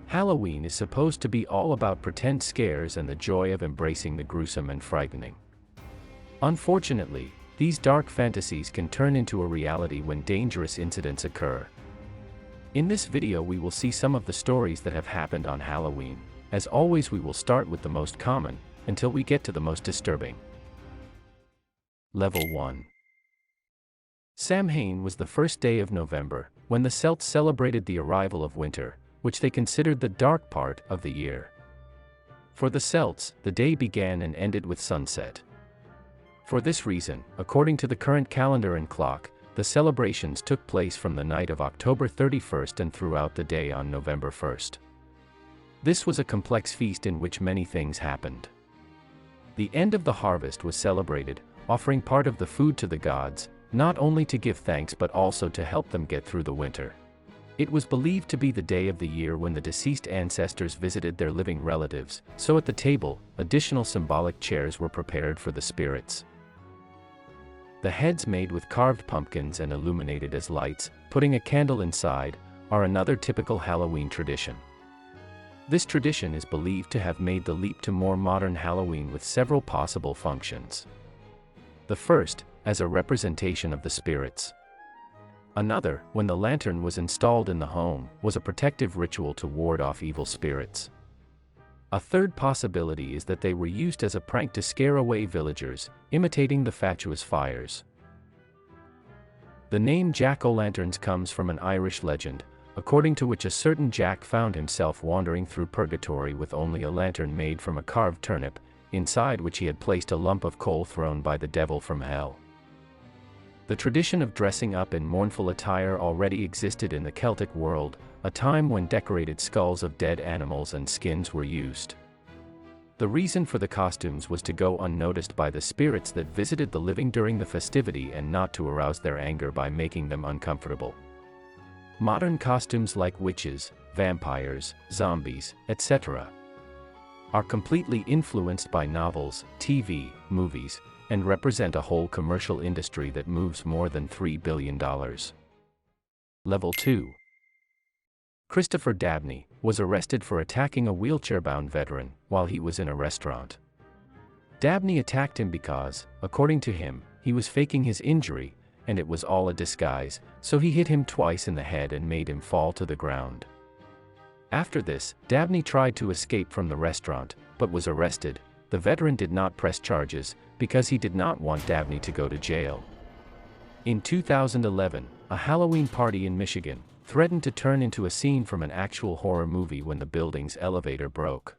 Halloween is supposed to be all about pretend scares and the joy of embracing the gruesome and frightening. Unfortunately, these dark fantasies can turn into a reality when dangerous incidents occur. In this video we will see some of the stories that have happened on Halloween. As always, we will start with the most common, until we get to the most disturbing. Level 1. Samhain was the first day of November, when the Celts celebrated the arrival of winter, which they considered the dark part of the year. For the Celts, the day began and ended with sunset. For this reason, according to the current calendar and clock, the celebrations took place from the night of October 31st and throughout the day on November 1st. This was a complex feast in which many things happened. The end of the harvest was celebrated, offering part of the food to the gods, not only to give thanks but also to help them get through the winter. It was believed to be the day of the year when the deceased ancestors visited their living relatives, so at the table, additional symbolic chairs were prepared for the spirits. The heads made with carved pumpkins and illuminated as lights, putting a candle inside, are another typical Halloween tradition. This tradition is believed to have made the leap to more modern Halloween with several possible functions. The first, as a representation of the spirits. Another, when the lantern was installed in the home, was a protective ritual to ward off evil spirits. A third possibility is that they were used as a prank to scare away villagers, imitating the fatuous fires. The name jack-o'-lanterns comes from an Irish legend, according to which a certain Jack found himself wandering through purgatory with only a lantern made from a carved turnip, inside which he had placed a lump of coal thrown by the devil from hell. The tradition of dressing up in mournful attire already existed in the Celtic world, a time when decorated skulls of dead animals and skins were used. The reason for the costumes was to go unnoticed by the spirits that visited the living during the festivity and not to arouse their anger by making them uncomfortable. Modern costumes like witches, vampires, zombies, etc. are completely influenced by novels, TV, movies, and represent a whole commercial industry that moves more than $3 billion. Level 2. Christopher Dabney was arrested for attacking a wheelchair-bound veteran while he was in a restaurant. Dabney attacked him because, according to him, he was faking his injury, and it was all a disguise, so he hit him twice in the head and made him fall to the ground. After this, Dabney tried to escape from the restaurant, but was arrested. The veteran did not press charges, because he did not want Dabney to go to jail. In 2011, a Halloween party in Michigan threatened to turn into a scene from an actual horror movie when the building's elevator broke.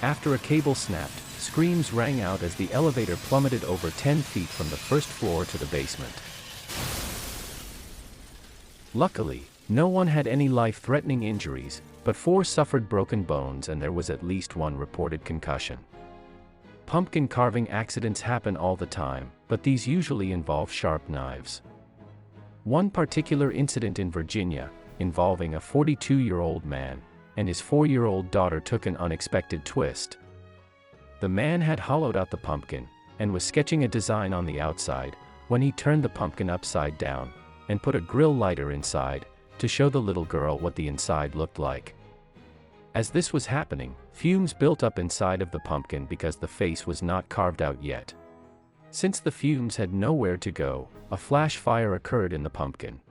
After a cable snapped, screams rang out as the elevator plummeted over 10 feet from the first floor to the basement. Luckily, no one had any life-threatening injuries, but 4 suffered broken bones and there was at least 1 reported concussion. Pumpkin carving accidents happen all the time, but these usually involve sharp knives. One particular incident in Virginia, involving a 42-year-old man and his 4-year-old daughter, took an unexpected twist. The man had hollowed out the pumpkin and was sketching a design on the outside when he turned the pumpkin upside down and put a grill lighter inside to show the little girl what the inside looked like. As this was happening, fumes built up inside of the pumpkin because the face was not carved out yet. Since the fumes had nowhere to go, a flash fire occurred in the pumpkin.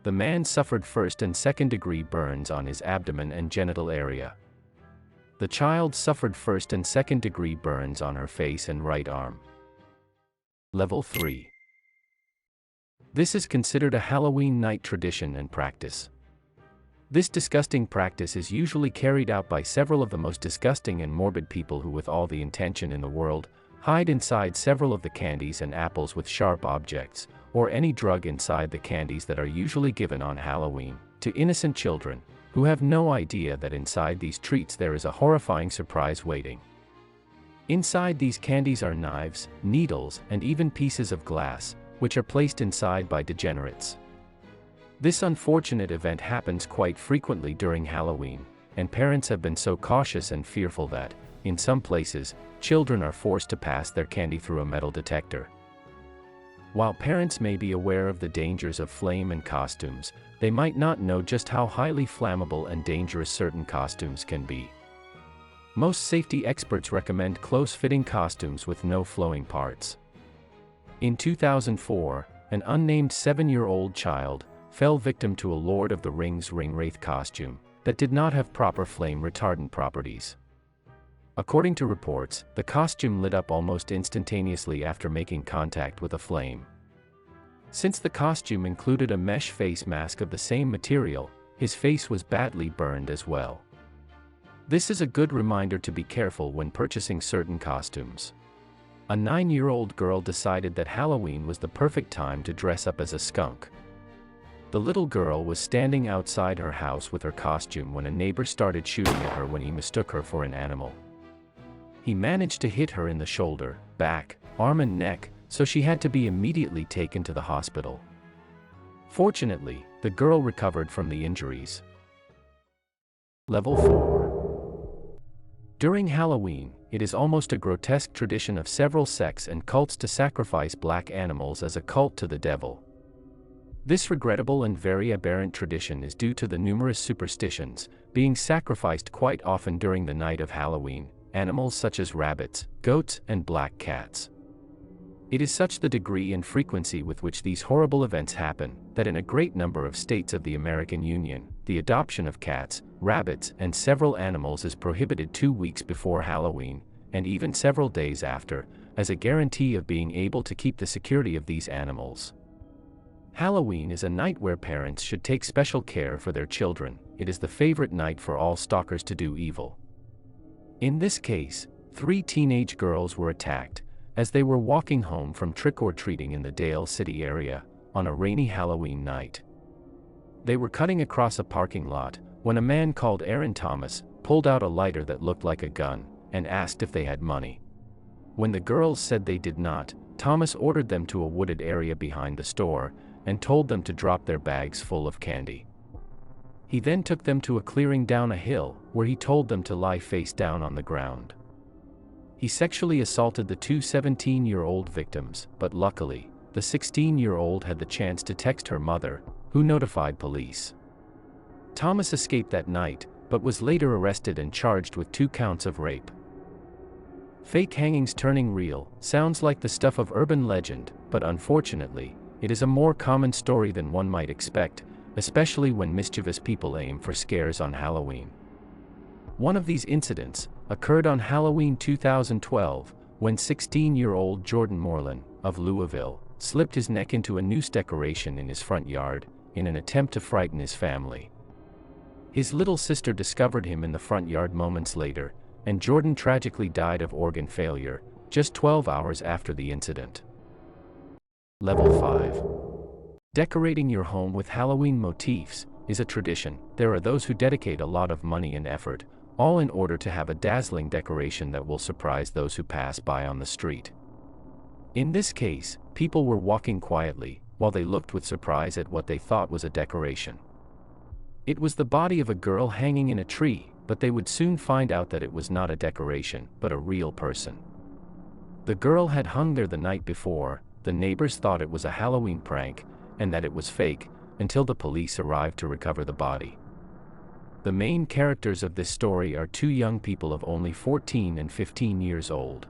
The man suffered 1st and 2nd degree burns on his abdomen and genital area. The child suffered 1st and 2nd degree burns on her face and right arm. Level 3. This is considered a Halloween night tradition and practice. This disgusting practice is usually carried out by several of the most disgusting and morbid people who, with all the intention in the world, hide inside several of the candies and apples with sharp objects, or any drug inside the candies that are usually given on Halloween to innocent children, who have no idea that inside these treats there is a horrifying surprise waiting. Inside these candies are knives, needles, and even pieces of glass, which are placed inside by degenerates. This unfortunate event happens quite frequently during Halloween, and parents have been so cautious and fearful that, in some places, children are forced to pass their candy through a metal detector. While parents may be aware of the dangers of flame and costumes, they might not know just how highly flammable and dangerous certain costumes can be. Most safety experts recommend close-fitting costumes with no flowing parts. In 2004, an unnamed 7-year-old child fell victim to a Lord of the Rings ringwraith costume that did not have proper flame retardant properties. According to reports, the costume lit up almost instantaneously after making contact with a flame. Since the costume included a mesh face mask of the same material, his face was badly burned as well. This is a good reminder to be careful when purchasing certain costumes. A 9-year-old girl decided that Halloween was the perfect time to dress up as a skunk. The little girl was standing outside her house with her costume when a neighbor started shooting at her when he mistook her for an animal. He managed to hit her in the shoulder, back, arm and neck, so she had to be immediately taken to the hospital. Fortunately, the girl recovered from the injuries. Level 4. During Halloween, it is almost a grotesque tradition of several sects and cults to sacrifice black animals as a cult to the devil. This regrettable and very aberrant tradition is due to the numerous superstitions being sacrificed quite often during the night of Halloween, animals such as rabbits, goats, and black cats. It is such the degree and frequency with which these horrible events happen, that in a great number of states of the American Union, the adoption of cats, rabbits, and several animals is prohibited 2 weeks before Halloween, and even several days after, as a guarantee of being able to keep the security of these animals. Halloween is a night where parents should take special care for their children. It is the favorite night for all stalkers to do evil. In this case, 3 teenage girls were attacked as they were walking home from trick-or-treating in the Dale City area on a rainy Halloween night. They were cutting across a parking lot when a man called Aaron Thomas pulled out a lighter that looked like a gun and asked if they had money. When the girls said they did not, Thomas ordered them to a wooded area behind the store and told them to drop their bags full of candy. He then took them to a clearing down a hill where he told them to lie face down on the ground. He sexually assaulted the 2 17-year-old victims, but luckily, the 16-year-old had the chance to text her mother, who notified police. Thomas escaped that night, but was later arrested and charged with 2 counts of rape. Fake hangings turning real sounds like the stuff of urban legend, but unfortunately, it is a more common story than one might expect, especially when mischievous people aim for scares on Halloween. One of these incidents occurred on Halloween 2012, when 16-year-old Jordan Moreland, of Louisville, slipped his neck into a noose decoration in his front yard, in an attempt to frighten his family. His little sister discovered him in the front yard moments later, and Jordan tragically died of organ failure, just 12 hours after the incident. Level 5. Decorating your home with Halloween motifs is a tradition. There are those who dedicate a lot of money and effort, all in order to have a dazzling decoration that will surprise those who pass by on the street. In this case, people were walking quietly, while they looked with surprise at what they thought was a decoration. It was the body of a girl hanging in a tree, but they would soon find out that it was not a decoration, but a real person. The girl had hung there the night before. The neighbors thought it was a Halloween prank, and that it was fake, until the police arrived to recover the body. The main characters of this story are 2 young people of only 14 and 15 years old.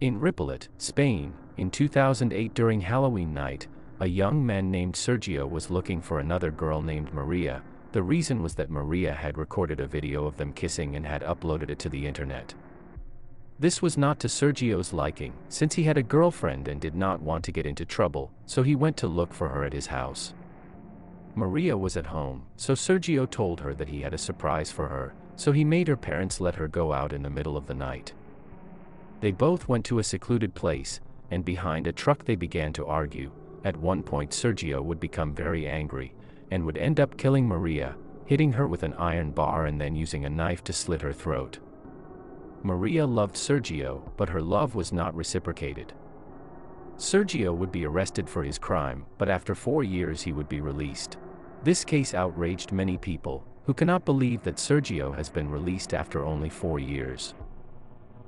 In Ripollet, Spain, in 2008 during Halloween night, a young man named Sergio was looking for another girl named Maria. The reason was that Maria had recorded a video of them kissing and had uploaded it to the internet. This was not to Sergio's liking, since he had a girlfriend and did not want to get into trouble, so he went to look for her at his house. Maria was at home, so Sergio told her that he had a surprise for her, so he made her parents let her go out in the middle of the night. They both went to a secluded place, and behind a truck they began to argue. At one point Sergio would become very angry, and would end up killing Maria, hitting her with an iron bar and then using a knife to slit her throat. Maria loved Sergio, but her love was not reciprocated. Sergio would be arrested for his crime, but after 4 years he would be released. This case outraged many people, who cannot believe that Sergio has been released after only 4 years.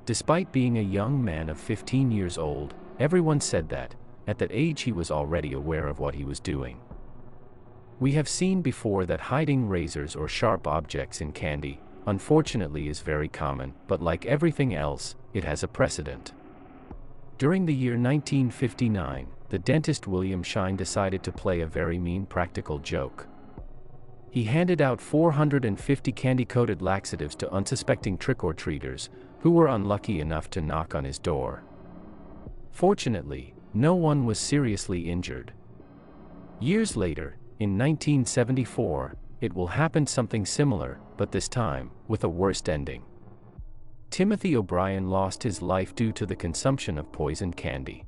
Despite being a young man of 15 years old, everyone said that, at that age he was already aware of what he was doing. We have seen before that hiding razors or sharp objects in candy, unfortunately, is very common, but like everything else, it has a precedent. During the year 1959, the dentist William Shine decided to play a very mean practical joke. He handed out 450 candy-coated laxatives to unsuspecting trick-or-treaters, who were unlucky enough to knock on his door. Fortunately, no one was seriously injured. Years later, in 1974, it will happen something similar, but this time, with a worse ending. Timothy O'Brien lost his life due to the consumption of poisoned candy.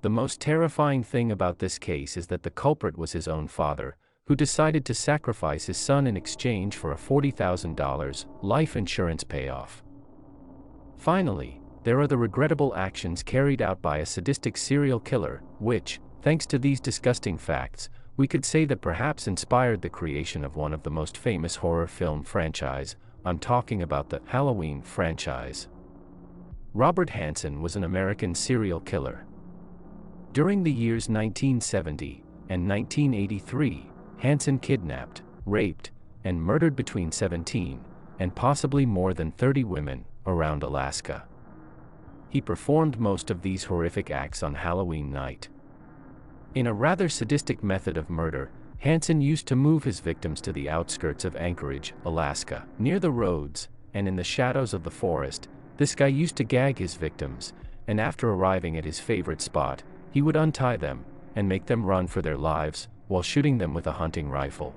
The most terrifying thing about this case is that the culprit was his own father, who decided to sacrifice his son in exchange for a $40,000 life insurance payoff. Finally, there are the regrettable actions carried out by a sadistic serial killer, which, thanks to these disgusting facts, we could say that perhaps inspired the creation of one of the most famous horror film franchise. I'm talking about the Halloween franchise. Robert Hansen was an American serial killer. During the years 1970 and 1983, Hansen kidnapped, raped, and murdered between 17 and possibly more than 30 women around Alaska. He performed most of these horrific acts on Halloween night. In a rather sadistic method of murder, Hansen used to move his victims to the outskirts of Anchorage, Alaska, near the roads, and in the shadows of the forest. This guy used to gag his victims, and after arriving at his favorite spot, he would untie them and make them run for their lives while shooting them with a hunting rifle.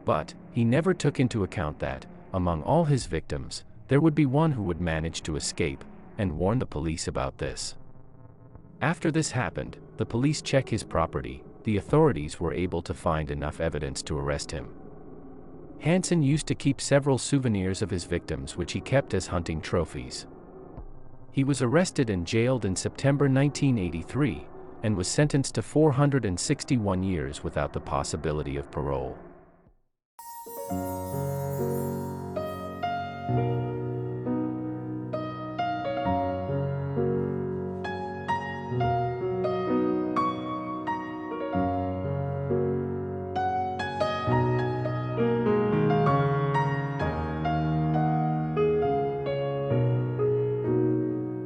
But he never took into account that, among all his victims, there would be one who would manage to escape, and warn the police about this. After this happened, the police checked his property. The authorities were able to find enough evidence to arrest him. Hansen used to keep several souvenirs of his victims which he kept as hunting trophies. He was arrested and jailed in September 1983, and was sentenced to 461 years without the possibility of parole.